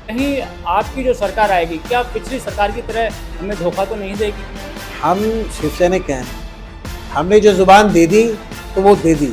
कहीं आपकी जो सरकार आएगी, क्या पिछली सरकार की तरह हमें धोखा तो नहीं देगी? हम शिवसैनिक हैं, हमने जो जुबान दे दी तो वो दे दी।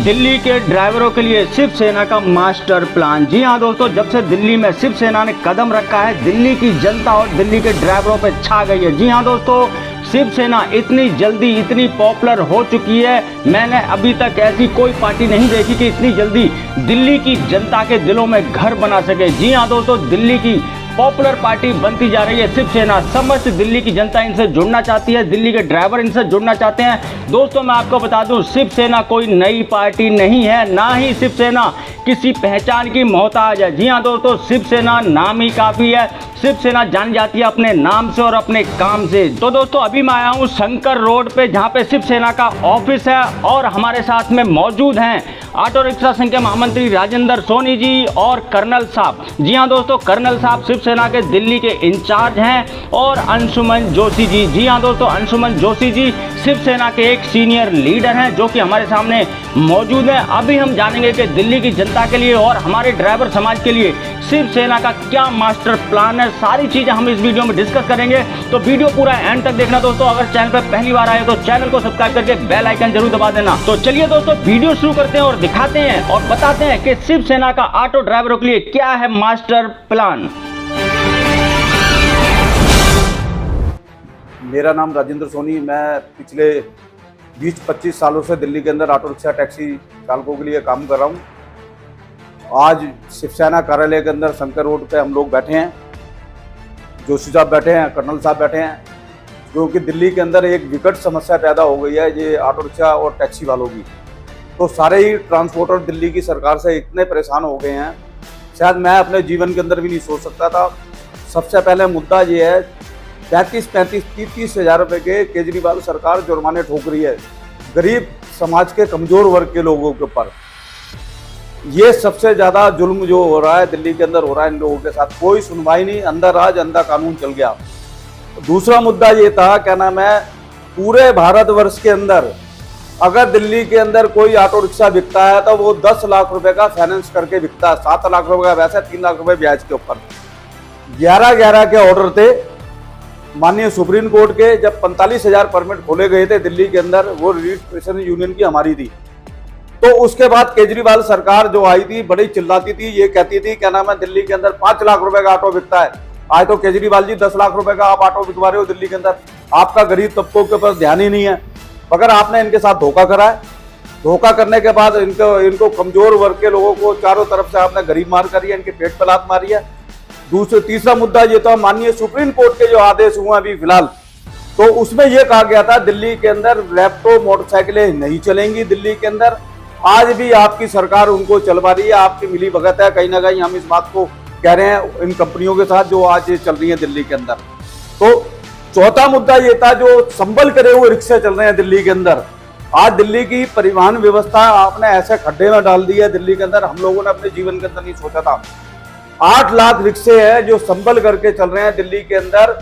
दिल्ली के ड्राइवरों के लिए शिवसेना का मास्टर प्लान। जी हां दोस्तों, जब से दिल्ली में शिवसेना ने कदम रखा है, दिल्ली की जनता और दिल्ली के ड्राइवरों पे छा गई है। जी हां दोस्तों, शिवसेना इतनी जल्दी इतनी पॉपुलर हो चुकी है, मैंने अभी तक ऐसी कोई पार्टी नहीं देखी कि इतनी जल्दी दिल्ली की जनता के दिलों में घर बना सके। जी हां दोस्तों, दिल्ली की पॉपुलर पार्टी बनती जा रही है शिवसेना। समस्त दिल्ली की जनता इनसे जुड़ना चाहती है, दिल्ली के ड्राइवर इनसे जुड़ना चाहते हैं। दोस्तों मैं आपको बता दूं, शिवसेना कोई नई पार्टी नहीं है, ना ही शिवसेना किसी पहचान की मोहताज है। जी हां दोस्तों, शिवसेना नाम ही काफ़ी है। शिवसेना जानी जाती है अपने नाम से और अपने काम से। तो दोस्तों अभी मैं आया हूँ शंकर रोड पे, जहाँ पे शिवसेना का ऑफिस है और हमारे साथ में मौजूद हैं ऑटो रिक्शा संघ के महामंत्री राजेंद्र सोनी जी और कर्नल साहब। जी हाँ दोस्तों, कर्नल साहब शिवसेना के दिल्ली के इंचार्ज हैं और अंशुमन जोशी जी। जी हाँ दोस्तों, अंशुमन जोशी जी शिवसेना के एक सीनियर लीडर हैं जो कि हमारे सामने मौजूद हैं। अभी हम जानेंगे कि दिल्ली की जनता के लिए और हमारे ड्राइवर समाज के लिए शिवसेना का क्या मास्टर प्लान है। सारी चीजें हम इस वीडियो में डिस्कस करेंगे, तो वीडियो पूरा एंड तक देखना दोस्तों। अगर चैनल पर पहली बार आए तो चैनल को सब्सक्राइब करके बेल आइकन जरूर दबा देना। तो चलिए दोस्तों वीडियो शुरू करते हैं और दिखाते हैं और बताते हैं कि शिवसेना का ऑटो ड्राइवरों के लिए क्या है मास्टर प्लान। मेरा नाम राजेंद्र सोनी, मैं पिछले 20-25 सालों से दिल्ली के अंदर ऑटो रिक्शा टैक्सी चालकों के लिए काम कर रहा हूँ। आज शिवसेना कार्यालय के अंदर शंकर रोड पे हम लोग बैठे हैं, जोशी साहब बैठे हैं, कर्नल साहब बैठे हैं, क्योंकि दिल्ली के अंदर एक विकट समस्या पैदा हो गई है ये ऑटो रिक्शा और टैक्सी वालों की। तो सारे ही ट्रांसपोर्टर दिल्ली की सरकार से इतने परेशान हो गए हैं, शायद मैं अपने जीवन के अंदर भी नहीं सोच सकता था। सबसे पहले मुद्दा ये है, 35-30 हज़ार रुपये के केजरीवाल सरकार जुर्माने ठोक रही है गरीब समाज के कमज़ोर वर्ग के लोगों के ऊपर। ये सबसे ज़्यादा जुल्म जो हो रहा है दिल्ली के अंदर हो रहा है इन लोगों के साथ, कोई सुनवाई नहीं, अंदर राज अंधा कानून चल गया। दूसरा मुद्दा ये था, क्या नाम है, पूरे भारतवर्ष के अंदर अगर दिल्ली के अंदर कोई ऑटो रिक्शा बिकता है तो वो 10 लाख रुपए का फाइनेंस करके बिकता है, 7 लाख रुपए का, वैसे 3 लाख रुपए ब्याज के ऊपर। 11 के ऑर्डर थे माननीय सुप्रीम कोर्ट के। जब 45,000 परमिट खोले गए थे दिल्ली के अंदर, वो रजिस्ट्रेशन यूनियन की हमारी थी। तो उसके बाद केजरीवाल सरकार जो आई थी बड़ी चिल्लाती थी, ये कहती थी क्या नाम है, दिल्ली के अंदर 5 लाख रुपए का ऑटो बिकता है। आज तो केजरीवाल जी 10 लाख रुपए का आप ऑटो बिकवा रहे हो दिल्ली के अंदर। आपका गरीब तबकों के ऊपर ध्यान ही नहीं है, मगर आपने इनके साथ धोखा करा है। धोखा करने के बाद इनको कमजोर वर्ग के लोगों को चारों तरफ से आपने गरीब मार करी है, इनके पेट पर लात मारी है। तीसरा मुद्दा ये था, माननीय सुप्रीम कोर्ट के जो आदेश हुए अभी फिलहाल, तो उसमें यह कहा गया था दिल्ली के अंदर रैप्टो मोटरसाइकिलें नहीं चलेंगी दिल्ली के अंदर। आज भी आपकी सरकार उनको चलवा रही है, आपकी मिली भगत है। कहीं ना कहीं हम इस बात को कह रहे हैं इन कंपनियों के साथ जो आज चल रही है दिल्ली के अंदर। तो चौथा मुद्दा ये था, जो संभल करे हुए रिक्शे चल रहे हैं दिल्ली के अंदर। आज दिल्ली की परिवहन व्यवस्था आपने ऐसे खड्डे में डाल दी है दिल्ली के अंदर, हम लोगों ने अपने जीवन के अंदर नहीं सोचा था। 8 लाख रिक्शे हैं जो संभल करके चल रहे हैं दिल्ली के अंदर।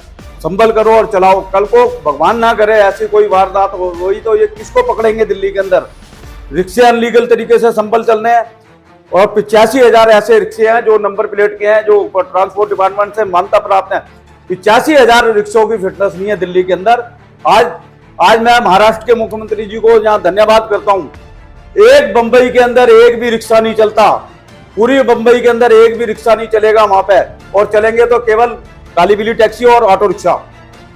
संभल करो और चलाओ, कल को भगवान ना करे ऐसी कोई वारदात हुई तो ये किसको पकड़ेंगे दिल्ली के अंदर। रिक्शे अनलीगल तरीके से संभल चल रहे हैं और 85,000 ऐसे रिक्शे हैं जो नंबर प्लेट के हैं, जो ट्रांसपोर्ट डिपार्टमेंट से मान्यता प्राप्त है। 85,000 रिक्शों की फिटनेस नहीं है दिल्ली के अंदर। आज मैं महाराष्ट्र के मुख्यमंत्री जी को यहाँ धन्यवाद करता हूँ। एक बंबई के अंदर एक भी रिक्शा नहीं चलता, पूरी बंबई के अंदर एक भी रिक्शा नहीं चलेगा वहां पे, और चलेंगे तो केवल काली बिल्ली टैक्सी और ऑटो रिक्शा।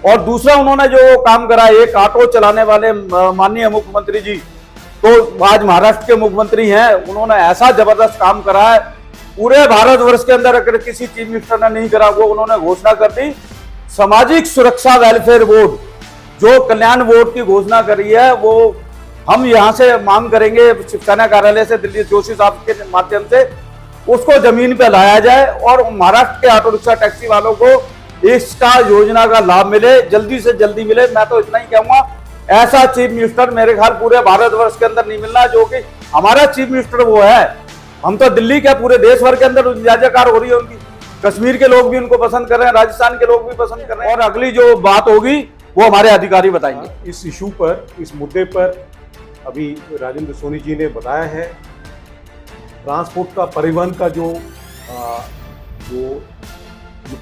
और दूसरा उन्होंने जो काम करा, एक ऑटो चलाने वाले माननीय मुख्यमंत्री जी, तो आज महाराष्ट्र के मुख्यमंत्री हैं, उन्होंने ऐसा जबरदस्त काम करा है पूरे भारतवर्ष के अंदर अगर किसी चीफ मिनिस्टर ने नहीं करा। वो उन्होंने घोषणा कर दी, सामाजिक सुरक्षा वेलफेयर बोर्ड, जो कल्याण बोर्ड की घोषणा करी है, वो हम यहाँ से मांग करेंगे शिवसेना कार्यालय से, दिल्ली जोशी साहब के माध्यम से उसको जमीन पे लाया जाए और महाराष्ट्र के ऑटो रिक्शा टैक्सी वालों को इसका योजना का लाभ मिले, जल्दी से जल्दी मिले। मैं तो इतना ही कहूंगा, ऐसा चीफ मिनिस्टर मेरे ख्याल पूरे भारतवर्ष के अंदर नहीं मिलना, जो कि हमारा चीफ मिनिस्टर वो है। हम तो दिल्ली के पूरे देश भर के अंदर जयजयकार हो रही है उनकी, कश्मीर के लोग भी उनको पसंद कर रहे हैं, राजस्थान के लोग भी पसंद कर रहे हैं। और अगली जो बात होगी वो हमारे अधिकारी बताएंगे। इस इशू पर, इस मुद्दे पर अभी राजेंद्र सोनी जी ने बताया है ट्रांसपोर्ट का, परिवहन का जो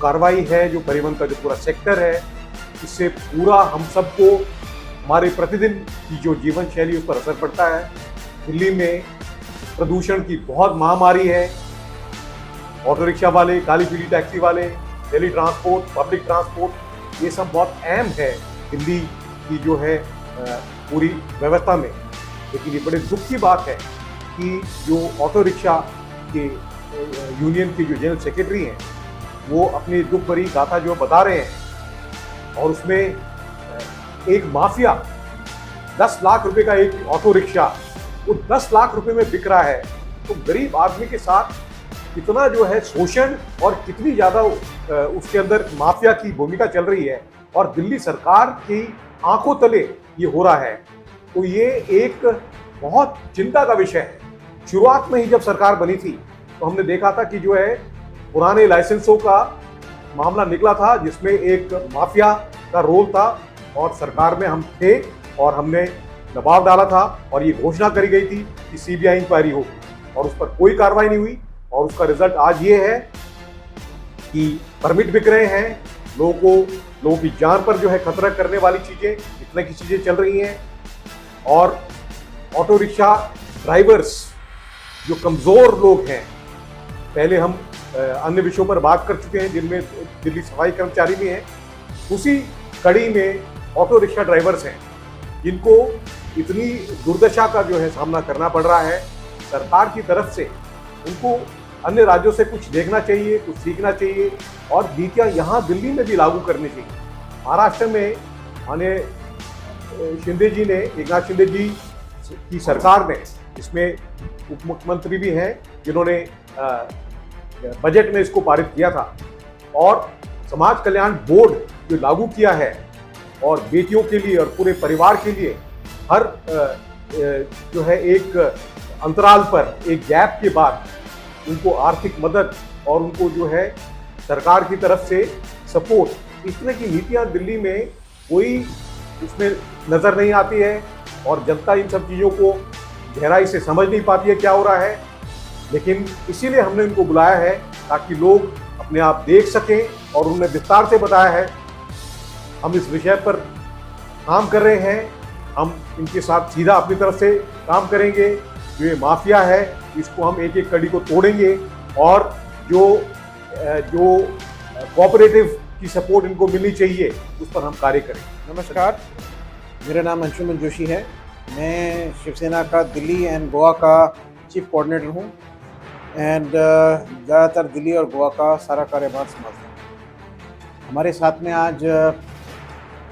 कार्रवाई है, जो परिवहन का जो पूरा सेक्टर है, इससे पूरा हम सबको हमारे प्रतिदिन की जो जीवन शैली उस पर असर पड़ता है। दिल्ली में प्रदूषण की बहुत महामारी है। ऑटो रिक्शा वाले, काली पीली टैक्सी वाले, डेली ट्रांसपोर्ट, पब्लिक ट्रांसपोर्ट, ये सब बहुत अहम है दिल्ली की जो है पूरी व्यवस्था में। लेकिन ये बड़े दुख की बात है कि जो ऑटो रिक्शा के यूनियन के जो जनरल सेक्रेटरी हैं, वो अपनी दुख भरी गाथा जो बता रहे हैं, और उसमें एक माफिया 10 लाख रुपए का एक ऑटो रिक्शा वो 10 लाख रुपए में बिक रहा है। तो गरीब आदमी के साथ कितना जो है शोषण और कितनी ज़्यादा उसके अंदर माफिया की भूमिका चल रही है, और दिल्ली सरकार की आंखों तले ये हो रहा है। तो ये एक बहुत चिंता का विषय है। शुरुआत में ही जब सरकार बनी थी तो हमने देखा था कि जो है पुराने लाइसेंसों का मामला निकला था, जिसमें एक माफिया का रोल था, और सरकार में हम थे और हमने दबाव डाला था, और ये घोषणा करी गई थी कि सीबीआई इंक्वायरी होगी, और उस पर कोई कार्रवाई नहीं हुई। और उसका रिजल्ट आज ये है कि परमिट बिक रहे हैं, लोगों की जान पर जो है खतरा करने वाली चीजें, इतने की चीजें चल रही हैं। और ऑटो रिक्शा ड्राइवर्स जो कमजोर लोग हैं, पहले हम अन्य विषयों पर बात कर चुके हैं जिनमें दिल्ली सफाई कर्मचारी भी हैं, उसी कड़ी में ऑटो रिक्शा ड्राइवर्स हैं जिनको इतनी दुर्दशा का जो है सामना करना पड़ रहा है। सरकार की तरफ से उनको अन्य राज्यों से कुछ देखना चाहिए, कुछ सीखना चाहिए, और नीतियाँ यहाँ दिल्ली में भी लागू करनी चाहिए। महाराष्ट्र में माननीय शिंदे जी ने, एकनाथ शिंदे जी की सरकार ने, इसमें उप मुख्यमंत्री भी हैं जिन्होंने बजट में इसको पारित किया था, और समाज कल्याण बोर्ड जो लागू किया है, और बेटियों के लिए और पूरे परिवार के लिए हर जो है एक अंतराल पर, एक गैप के बाद उनको आर्थिक मदद और उनको जो है सरकार की तरफ से सपोर्ट, इस तरह की नीतियाँ दिल्ली में कोई उसमें नज़र नहीं आती है, और जनता इन सब चीज़ों को गहराई से समझ नहीं पाती है क्या हो रहा है। लेकिन इसीलिए हमने इनको बुलाया है ताकि लोग अपने आप देख सकें, और उन्होंने विस्तार से बताया है। हम इस विषय पर काम कर रहे हैं, हम इनके साथ सीधा अपनी तरफ से काम करेंगे। जो ये माफिया है, इसको हम एक एक कड़ी को तोड़ेंगे, और जो कोऑपरेटिव की सपोर्ट इनको मिलनी चाहिए उस पर हम कार्य करेंगे। नमस्कार, मेरा नाम अंशुमन जोशी है। मैं शिवसेना का दिल्ली एंड गोवा का चीफ कोऑर्डिनेटर हूँ, एंड ज़्यादातर दिल्ली और गोवा का सारा कार्यभार संभालता हूँ। हमारे साथ में आज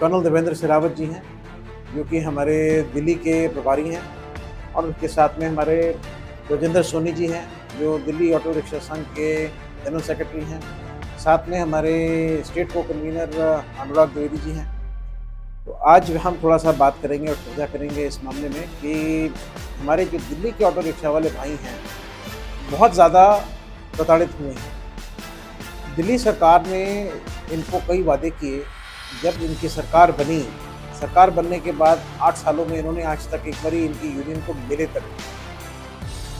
कर्नल देवेंद्र सिरावत जी हैं, जो कि हमारे दिल्ली के प्रभारी हैं, और उनके साथ में हमारे राजेंद्र सोनी जी हैं, जो दिल्ली ऑटो रिक्शा संघ के जनरल सेक्रेटरी हैं। साथ में हमारे स्टेट को कन्वीनर अनुराग द्विवेदी जी हैं। तो आज हम थोड़ा सा बात करेंगे और चर्चा करेंगे इस मामले में कि हमारे जो दिल्ली के ऑटो रिक्शा वाले भाई हैं, बहुत ज़्यादा प्रताड़ित हुए हैं। दिल्ली सरकार ने इनको कई वादे किए। जब इनकी सरकार बनी, सरकार बनने के बाद 8 सालों में इन्होंने आज तक एक बारी इनकी यूनियन को मिले तक।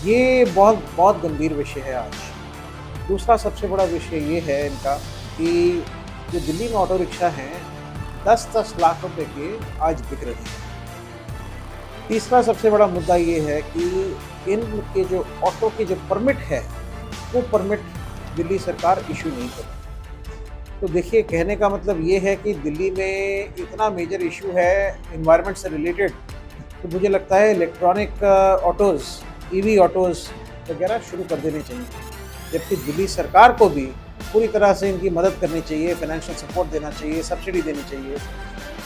ये बहुत गंभीर विषय है आज। दूसरा सबसे बड़ा विषय ये है इनका कि जो दिल्ली में ऑटो रिक्शा हैं 10-10 लाख रुपए के आज बिक रहे हैं। तीसरा सबसे बड़ा मुद्दा ये है कि इनके जो ऑटो के जो परमिट है, वो परमिट दिल्ली सरकार इशू नहीं करती। तो देखिए, कहने का मतलब ये है कि दिल्ली में इतना मेजर इशू है एनवायरनमेंट से रिलेटेड, तो मुझे लगता है इलेक्ट्रॉनिक ऑटोज़, ईवी ऑटोज़ वगैरह शुरू कर देने चाहिए। जबकि दिल्ली सरकार को भी पूरी तरह से इनकी मदद करनी चाहिए, फाइनेंशियल सपोर्ट देना चाहिए, सब्सिडी देनी चाहिए।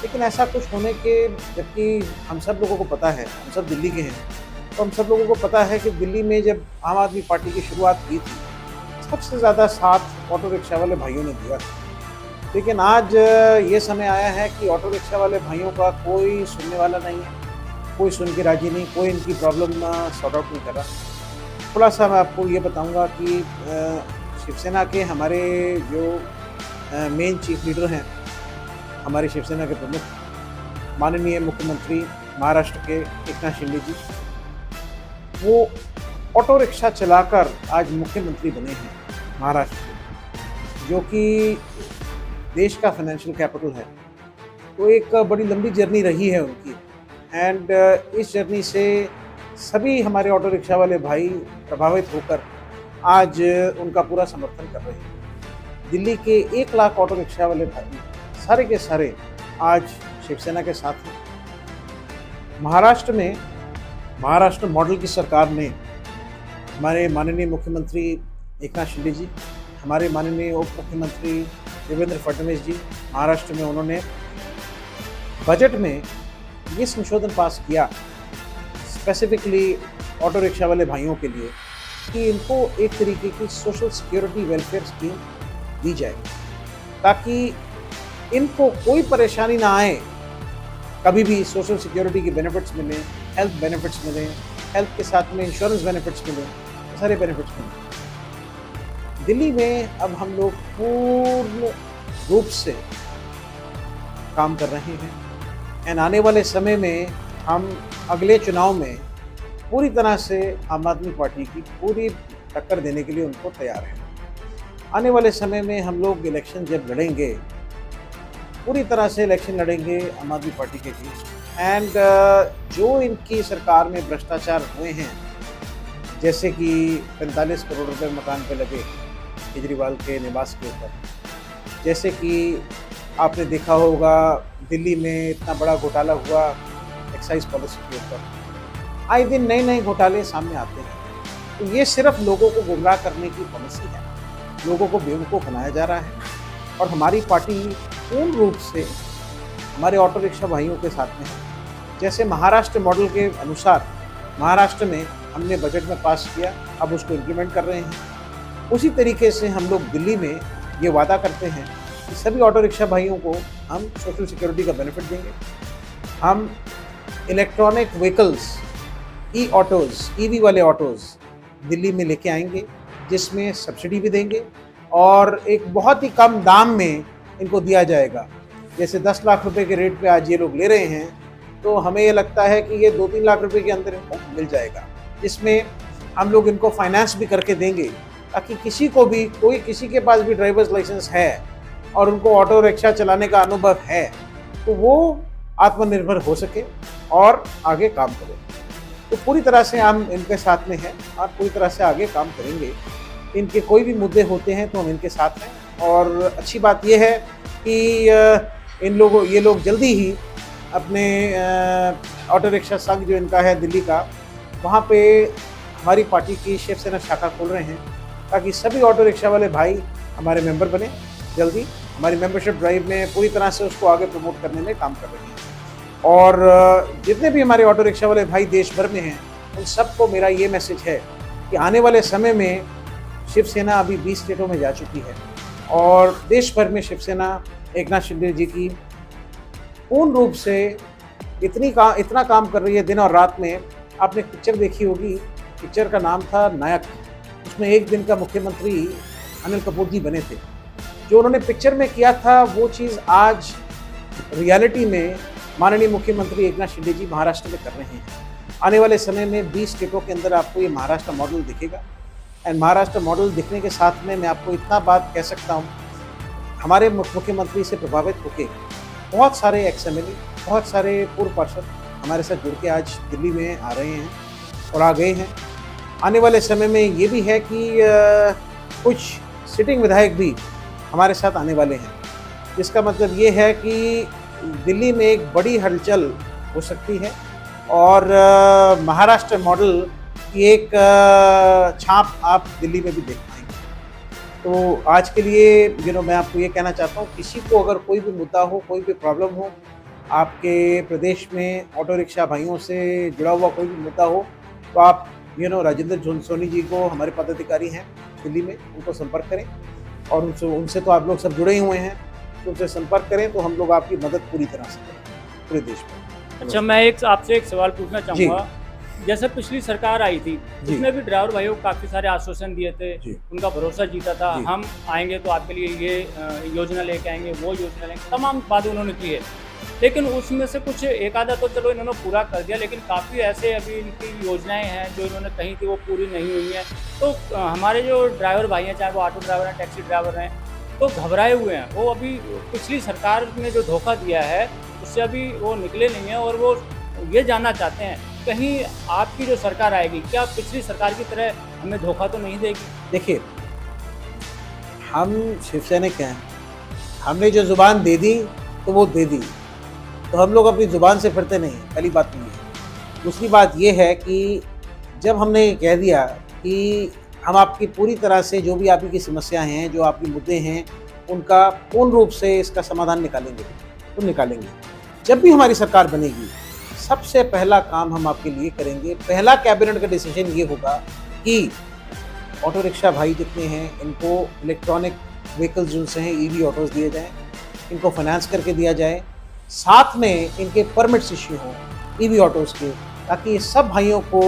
लेकिन ऐसा कुछ होने के, जबकि हम सब लोगों को पता है, हम सब दिल्ली के हैं, तो हम सब लोगों को पता है कि दिल्ली में जब आम आदमी पार्टी की शुरुआत की थी, सबसे ज़्यादा साथ ऑटो रिक्शा वाले भाइयों ने दिया था। लेकिन आज ये समय आया है कि ऑटो रिक्शा वाले भाइयों का कोई सुनने वाला नहीं है, कोई सुन के राजी नहीं, कोई इनकी प्रॉब्लम सॉर्ट आउट नहीं कर रहा। थोड़ा सा मैं आपको ये बताऊंगा कि शिवसेना के हमारे जो मेन चीफ लीडर हैं, हमारे शिवसेना के प्रमुख माननीय मुख्यमंत्री महाराष्ट्र के एकनाथ शिंदे जी, वो ऑटो रिक्शा चलाकर आज मुख्यमंत्री बने हैं महाराष्ट्र के, जो कि देश का फाइनेंशियल कैपिटल है। तो एक बड़ी लंबी जर्नी रही है उनकी, एंड इस जर्नी से सभी हमारे ऑटो रिक्शा वाले भाई प्रभावित होकर आज उनका पूरा समर्थन कर रहे हैं। दिल्ली के 1 लाख ऑटो रिक्शा वाले भाई सारे के सारे आज शिवसेना के साथ हैं। महाराष्ट्र मॉडल की सरकार ने हमारे माननीय मुख्यमंत्री एकनाथ शिंदे जी, हमारे माननीय उप मुख्यमंत्री देवेंद्र फडणवीस जी, महाराष्ट्र में उन्होंने बजट में ये संशोधन पास किया स्पेसिफिकली ऑटो रिक्शा वाले भाइयों के लिए कि इनको एक तरीके की सोशल सिक्योरिटी वेलफेयर स्कीम दी जाए, ताकि इनको कोई परेशानी ना आए, कभी भी सोशल सिक्योरिटी की बेनिफिट्स मिले, हेल्थ बेनिफिट्स मिले, हेल्थ के साथ में इंश्योरेंस बेनिफिट्स मिले, सारे बेनिफिट्स मिले। दिल्ली में अब हम लोग पूर्ण रूप से काम कर रहे हैं, एंड आने वाले समय में हम अगले चुनाव में पूरी तरह से आम आदमी पार्टी की पूरी टक्कर देने के लिए उनको तैयार हैं। आने वाले समय में हम लोग इलेक्शन जब लड़ेंगे, पूरी तरह से इलेक्शन लड़ेंगे आम आदमी पार्टी के लिए, एंड जो इनकी सरकार में भ्रष्टाचार हुए हैं, जैसे कि 45 करोड़ रुपए मकान पे लगे केजरीवाल के निवास के ऊपर, जैसे कि आपने देखा होगा दिल्ली में इतना बड़ा घोटाला हुआ एक्साइज पॉलिसी के ऊपर, आए दिन नए नए घोटाले सामने आते हैं। तो ये सिर्फ लोगों को गुमराह करने की पॉलिसी है, लोगों को बेवकूफ़ बनाया जा रहा है, और हमारी पार्टी पूर्ण रूप से हमारे ऑटो रिक्शा भाइयों के साथ में है। जैसे महाराष्ट्र मॉडल के अनुसार महाराष्ट्र में हमने बजट में पास किया, अब उसको इम्प्लीमेंट कर रहे हैं, उसी तरीके से हम लोग दिल्ली में ये वादा करते हैं कि सभी ऑटो रिक्शा भाइयों को हम सोशल सिक्योरिटी का बेनिफिट देंगे। हम इलेक्ट्रॉनिक व्हीकल्स, ई ऑटोज़, ईवी वाले ऑटोज़ दिल्ली में लेके आएंगे, जिसमें सब्सिडी भी देंगे और एक बहुत ही कम दाम में इनको दिया जाएगा। जैसे 10 लाख रुपए के रेट पे आज ये लोग ले रहे हैं, तो हमें ये लगता है कि ये 2-3 लाख रुपए के अंदर इनको मिल जाएगा, जिसमें हम लोग इनको फाइनेंस भी करके देंगे, ताकि किसी को भी, कोई किसी के पास भी ड्राइवर्स लाइसेंस है और उनको ऑटो रिक्शा चलाने का अनुभव है, तो वो आत्मनिर्भर हो सके और आगे काम करे। तो पूरी तरह से हम इनके साथ में हैं और पूरी तरह से आगे काम करेंगे। इनके कोई भी मुद्दे होते हैं तो हम इनके साथ हैं, और अच्छी बात यह है कि ये लोग जल्दी ही अपने ऑटो रिक्शा संघ जो इनका है दिल्ली का, वहाँ पे हमारी पार्टी की शिवसेना शाखा खोल रहे हैं, ताकि सभी ऑटो रिक्शा वाले भाई हमारे मेंबर बने। जल्दी हमारी मेंबरशिप ड्राइव में पूरी तरह से उसको आगे प्रमोट करने में काम कर रहे हैं, और जितने भी हमारे ऑटो रिक्शा वाले भाई देश भर में हैं, उन सबको मेरा ये मैसेज है कि आने वाले समय में शिवसेना अभी 20 स्टेटों में जा चुकी है, और देश भर में शिवसेना एकनाथ शिंदे जी की पूर्ण रूप से इतना काम कर रही है दिन और रात में। आपने पिक्चर देखी होगी, पिक्चर का नाम था नायक, उसमें एक दिन का मुख्यमंत्री अनिल कपूर जी बने थे। जो उन्होंने पिक्चर में किया था वो चीज़ आज रियलिटी में माननीय मुख्यमंत्री एकनाथ शिंदे जी महाराष्ट्र में कर रहे हैं। आने वाले समय में 20 स्टेटों के अंदर आपको ये महाराष्ट्र मॉडल दिखेगा, एंड महाराष्ट्र मॉडल दिखने के साथ में मैं आपको इतना बात कह सकता हूँ, हमारे मुख्यमंत्री से प्रभावित होकर बहुत सारे एक्स-एमएलए, बहुत सारे पूर्व पार्षद हमारे साथ जुड़ के आज दिल्ली में आ रहे हैं और आ गए हैं। आने वाले समय में ये भी है कि कुछ सिटिंग विधायक भी हमारे साथ आने वाले हैं, जिसका मतलब ये है कि दिल्ली में एक बड़ी हलचल हो सकती है, और महाराष्ट्र मॉडल की एक छाप आप दिल्ली में भी देख पाएंगे। तो आज के लिए मैं आपको ये कहना चाहता हूँ, किसी को अगर कोई भी मुद्दा हो, कोई भी प्रॉब्लम हो, आपके प्रदेश में ऑटो रिक्शा भाइयों से जुड़ा हुआ कोई भी मुद्दा हो, तो आप राजेंद्र सोनी जी को, हमारे पदाधिकारी हैं दिल्ली में, उनको संपर्क करें, और उनसे तो आप लोग सब जुड़े ही हुए हैं, तो उनसे संपर्क करें तो हम लोग आपकी मदद पूरी तरह से करें पूरे देश में। अच्छा, मैं आपसे एक सवाल पूछना चाहूँगा। जैसे पिछली सरकार आई थी, उसमें भी ड्राइवर भाइयों को काफ़ी सारे आश्वासन दिए थे, उनका भरोसा जीता था, हम आएंगे तो आपके लिए ये योजना लेके आएंगे, वो योजना लेंगे, तमाम बातें उन्होंने की है। लेकिन उसमें से कुछ एक आधा तो चलो इन्होंने पूरा कर दिया, लेकिन काफ़ी ऐसे अभी इनकी योजनाएं हैं जो इन्होंने कहीं थी वो पूरी नहीं हुई हैं। तो हमारे जो ड्राइवर भाई हैं, चाहे वो ऑटो ड्राइवर हैं, टैक्सी ड्राइवर हैं, तो घबराए हुए हैं। वो अभी पिछली सरकार ने जो धोखा दिया है उससे अभी वो निकले नहीं हैं और वो ये जानना चाहते हैं कहीं आपकी जो सरकार आएगी क्या पिछली सरकार की तरह हमें धोखा तो नहीं देगी। देखिए, हम शिवसैनिक हैं, हमने जो ज़ुबान दे दी तो वो दे दी, तो हम लोग अपनी ज़ुबान से फिरते नहीं, पहली बात तो ये है। दूसरी बात ये है कि जब हमने कह दिया कि हम आपकी पूरी तरह से जो भी आपकी समस्याएं हैं, जो आपके मुद्दे हैं, उनका पूर्ण रूप से इसका समाधान निकालेंगे, तो निकालेंगे। जब भी हमारी सरकार बनेगी सबसे पहला काम हम आपके लिए करेंगे, पहला कैबिनेट का डिसीजन ये होगा कि ऑटो रिक्शा भाई जितने हैं इनको इलेक्ट्रॉनिक व्हीकल्स जिनसे हैं ईवी ऑटोज़ दिए जाएँ, इनको फाइनेंस करके दिया जाए, साथ में इनके परमिट्स इश्यू हों ईवी ऑटोज़ के, ताकि ये सब भाइयों को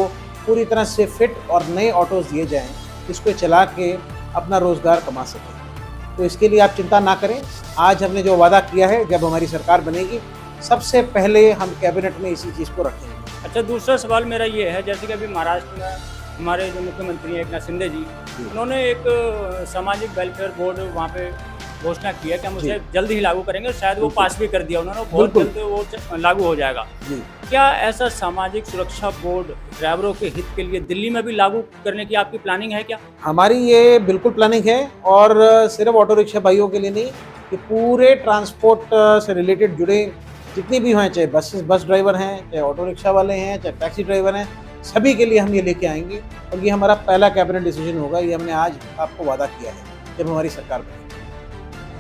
पूरी तरह से फिट और नए ऑटोज़ दिए जाएं, इसको चला के अपना रोज़गार कमा सकें। तो इसके लिए आप चिंता ना करें। आज हमने जो वादा किया है, जब हमारी सरकार बनेगी सबसे पहले हम कैबिनेट में इसी चीज़ को रखेंगे। अच्छा, दूसरा सवाल मेरा ये है, जैसे कि अभी महाराष्ट्र में हमारे जो मुख्यमंत्री हैं एकनाथ शिंदे जी, उन्होंने एक सामाजिक वेलफेयर बोर्ड वहाँ पे घोषणा की है कि हम उसे जल्द ही लागू करेंगे, शायद वो पास भी कर दिया उन्होंने, बहुत जल्द वो लागू हो जाएगा। क्या ऐसा सामाजिक सुरक्षा बोर्ड ड्राइवरों के हित के लिए दिल्ली में भी लागू करने की आपकी प्लानिंग है क्या? हमारी ये बिल्कुल प्लानिंग है, और सिर्फ ऑटो रिक्शा भाइयों के लिए नहीं, कि पूरे ट्रांसपोर्ट से रिलेटेड जुड़े जितने भी हैं, चाहे बस ड्राइवर हैं, चाहे ऑटो रिक्शा वाले हैं, चाहे टैक्सी ड्राइवर हैं, सभी के लिए हम ये लेके आएंगे। और ये हमारा पहला कैबिनेट डिसीजन होगा, ये हमने आज आपको वादा किया है जब हमारी सरकार बनेगी।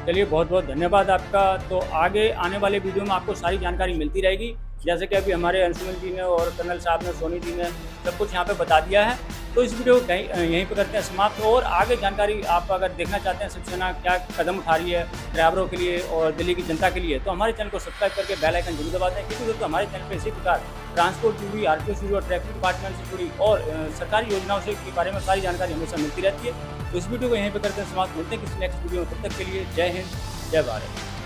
चलिए, बहुत बहुत धन्यवाद आपका। तो आगे आने वाले वीडियो में आपको सारी जानकारी मिलती रहेगी, जैसे कि अभी हमारे अंशुमन जी ने और कर्नल साहब ने, सोनी जी ने सब कुछ यहाँ पे बता दिया है। तो इस वीडियो को यहीं पे करते हैं समाप्त, और आगे जानकारी आप अगर देखना चाहते हैं शिवसेना क्या कदम उठा रही है ड्राइवरों के लिए और दिल्ली की जनता के लिए, तो हमारे चैनल को सब्सक्राइब करके बेल आइकन जरूर दबा दें, क्योंकि दोस्तों हमारे चैनल पर इसी प्रकार ट्रांसपोर्ट से जुड़ी, आरटीओ से जुड़ी और ट्रैफिक डिपार्टमेंट से जुड़ी और सरकारी योजनाओं से के बारे में सारी जानकारी हमेशा मिलती रहती है। तो इस वीडियो को यहीं पर करते हैं समाप्त, मिलते हैं किसी नेक्स्ट वीडियो में। तब तक के लिए जय हिंद, जय भारत।